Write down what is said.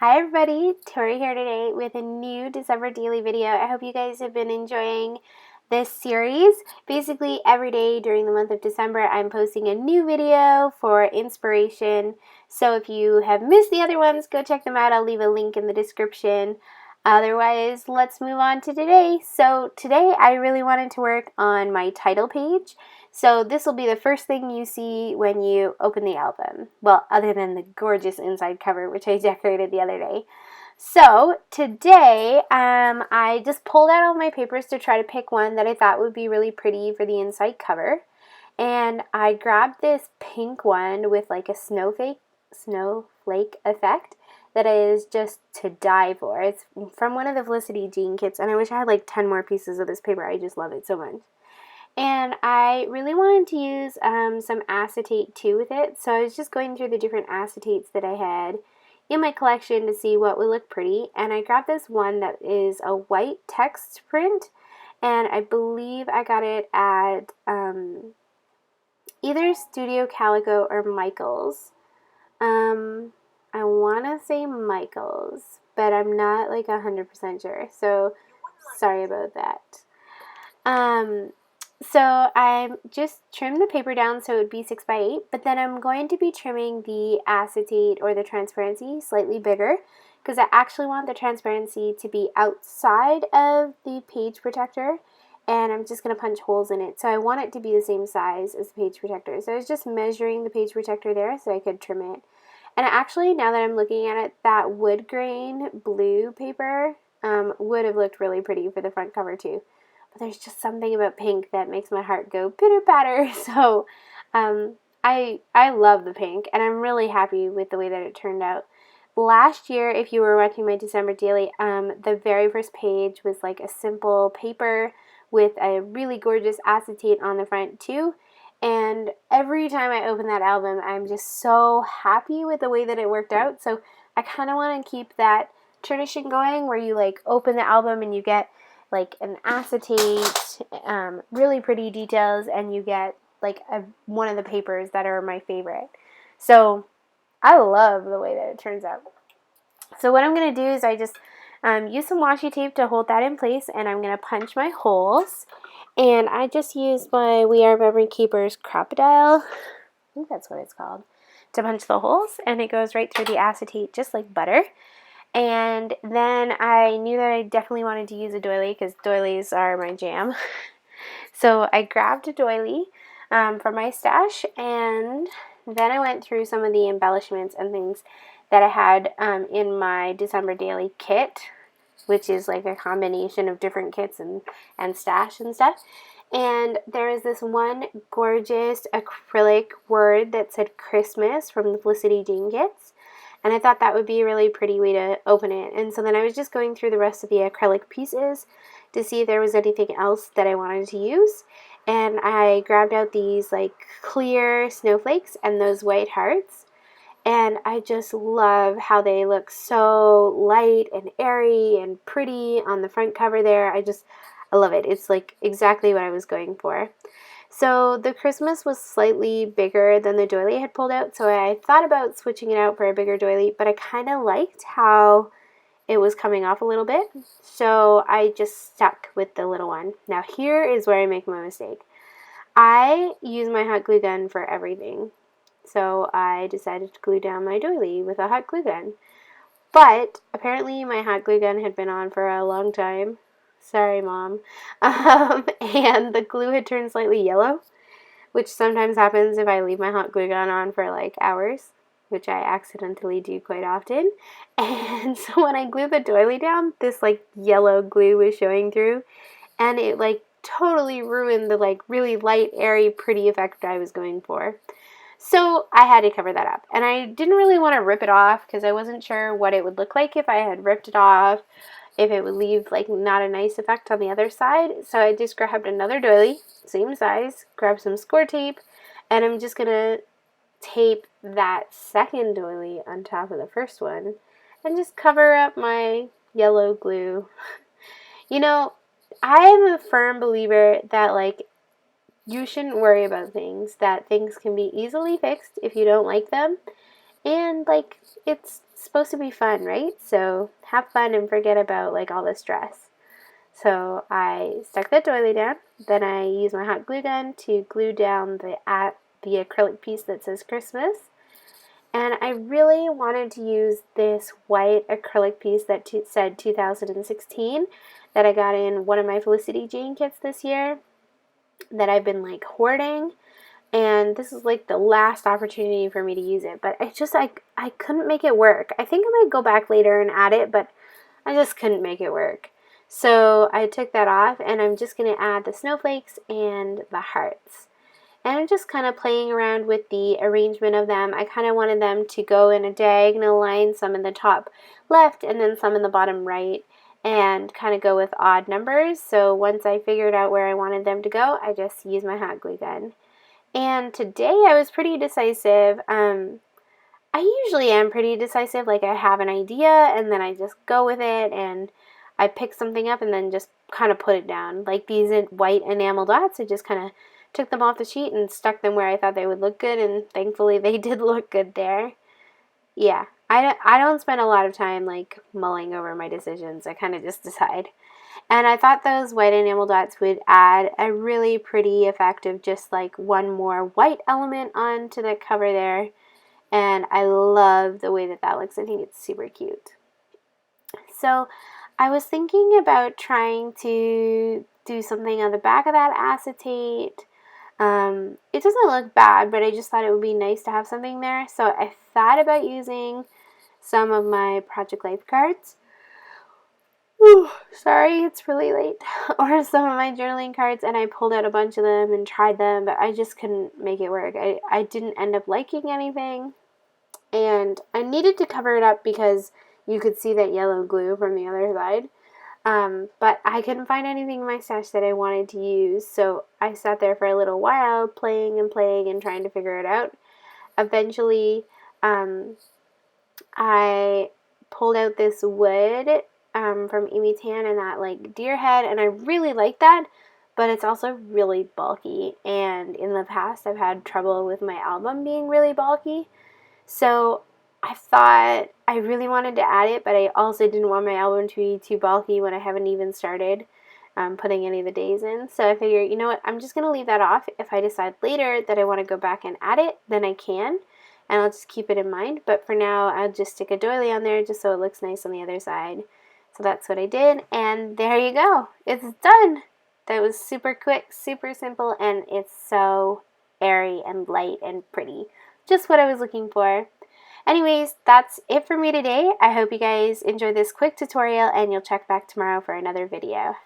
Hi everybody, Tori here today with a new December daily video. I hope you guys have been enjoying this series. Basically every day during the month of December I'm posting a new video for inspiration. So if you have missed the other ones, go check them out. I'll leave a link in the description. Otherwise, let's move on to today. So today I really wanted to work on my title page. So this will be the first thing you see when you open the album. Well, other than the gorgeous inside cover, which I decorated the other day. So today, I just pulled out all my papers to try to pick one that I thought would be really pretty for the inside cover. And I grabbed this pink one with like a snowflake effect that is just to die for. It's from one of the Felicity Jean kits, and I wish I had like 10 more pieces of this paper. I just love it so much. And I really wanted to use some acetate too with it, so I was just going through the different acetates that I had in my collection to see what would look pretty, and I grabbed this one that is a white text print, and I believe I got it at either Studio Calico or Michaels. I want to say Michaels, but I'm not like 100% sure, so sorry about that. So I just trimmed the paper down so it would be 6 by 8, but then I'm going to be trimming the acetate or the transparency slightly bigger because I actually want the transparency to be outside of the page protector, and I'm just going to punch holes in it. So I want it to be the same size as the page protector. So I was just measuring the page protector there so I could trim it. And actually, now that I'm looking at it, that wood grain blue paper would have looked really pretty for the front cover too. But there's just something about pink that makes my heart go pitter-patter. So I love the pink, and I'm really happy with the way that it turned out. Last year, if you were watching my December daily, the very first page was like a simple paper with a really gorgeous acetate on the front too. And every time I open that album, I'm just so happy with the way that it worked out. So I kind of want to keep that tradition going where you like open the album and you get like an acetate, really pretty details, and you get like one of the papers that are my favorite. So I love the way that it turns out. So what I'm going to do is I just use some washi tape to hold that in place, and I'm going to punch my holes. And I just used my We Are Memory Keepers Crocodile, I think that's what it's called, to punch the holes, and it goes right through the acetate just like butter. And then I knew that I definitely wanted to use a doily because doilies are my jam. So I grabbed a doily from my stash, and then I went through some of the embellishments and things that I had in my December daily kit, which is like a combination of different kits and stash and stuff. And there is this one gorgeous acrylic word that said Christmas from the Felicity Jean kits. And I thought that would be a really pretty way to open it. And so then I was just going through the rest of the acrylic pieces to see if there was anything else that I wanted to use. And I grabbed out these like clear snowflakes and those white hearts. And I just love how they look so light and airy and pretty on the front cover there. I love it. It's like exactly what I was going for. So the Christmas was slightly bigger than the doily I had pulled out, so I thought about switching it out for a bigger doily, but I kind of liked how it was coming off a little bit, so I just stuck with the little one. Now here is where I make my mistake. I use my hot glue gun for everything, so I decided to glue down my doily with a hot glue gun. But apparently my hot glue gun had been on for a long time. Sorry, Mom. And the glue had turned slightly yellow, which sometimes happens if I leave my hot glue gun on for like hours, which I accidentally do quite often. And so when I glued the doily down, this like yellow glue was showing through, and it like totally ruined the like really light, airy, pretty effect I was going for. So I had to cover that up, and I didn't really want to rip it off because I wasn't sure what it would look like if I had ripped it off, if it would leave like not a nice effect on the other side. So I just grabbed another doily, same size, grabbed some score tape, and I'm just gonna tape that second doily on top of the first one and just cover up my yellow glue. You know, I am a firm believer that like you shouldn't worry about things, that things can be easily fixed if you don't like them. And like, it's supposed to be fun, right? So have fun and forget about like all the stress. So I stuck the doily down. Then I used my hot glue gun to glue down the acrylic piece that says Christmas. And I really wanted to use this white acrylic piece that said 2016 that I got in one of my Felicity Jane kits this year that I've been like hoarding. And this is like the last opportunity for me to use it, but I couldn't make it work. I think I might go back later and add it, but I just couldn't make it work. So I took that off, and I'm just going to add the snowflakes and the hearts. And I'm just kind of playing around with the arrangement of them. I kind of wanted them to go in a diagonal line, some in the top left and then some in the bottom right, and kind of go with odd numbers. So once I figured out where I wanted them to go, I just used my hot glue gun. And today I was pretty decisive. I usually am pretty decisive, like I have an idea and then I just go with it, and I pick something up and then just kind of put it down. Like these white enamel dots, I just kind of took them off the sheet and stuck them where I thought they would look good, and thankfully they did look good there. Yeah, I don't spend a lot of time like mulling over my decisions. I kind of just decide. And I thought those white enamel dots would add a really pretty effect of just like one more white element onto the cover there. And I love the way that that looks. I think it's super cute. So I was thinking about trying to do something on the back of that acetate. It doesn't look bad, but I just thought it would be nice to have something there. So I thought about using some of my Project Life cards. Whew, sorry, it's really late. Or some of my journaling cards, and I pulled out a bunch of them and tried them, but I just couldn't make it work. I didn't end up liking anything, and I needed to cover it up because you could see that yellow glue from the other side. But I couldn't find anything in my stash that I wanted to use, so I sat there for a little while playing and playing and trying to figure it out. Eventually, I pulled out this wood from Amy Tan and that like deer head, and I really like that, but it's also really bulky, and in the past I've had trouble with my album being really bulky. So I thought I really wanted to add it, but I also didn't want my album to be too bulky when I haven't even started putting any of the days in. So I figured, you know what, I'm just going to leave that off. If I decide later that I want to go back and add it, then I can, and I'll just keep it in mind. But for now, I'll just stick a doily on there just so it looks nice on the other side. So that's what I did, and there you go. It's done. That was super quick, super simple, and it's so airy and light and pretty. Just what I was looking for. Anyways, that's it for me today. I hope you guys enjoyed this quick tutorial, and you'll check back tomorrow for another video.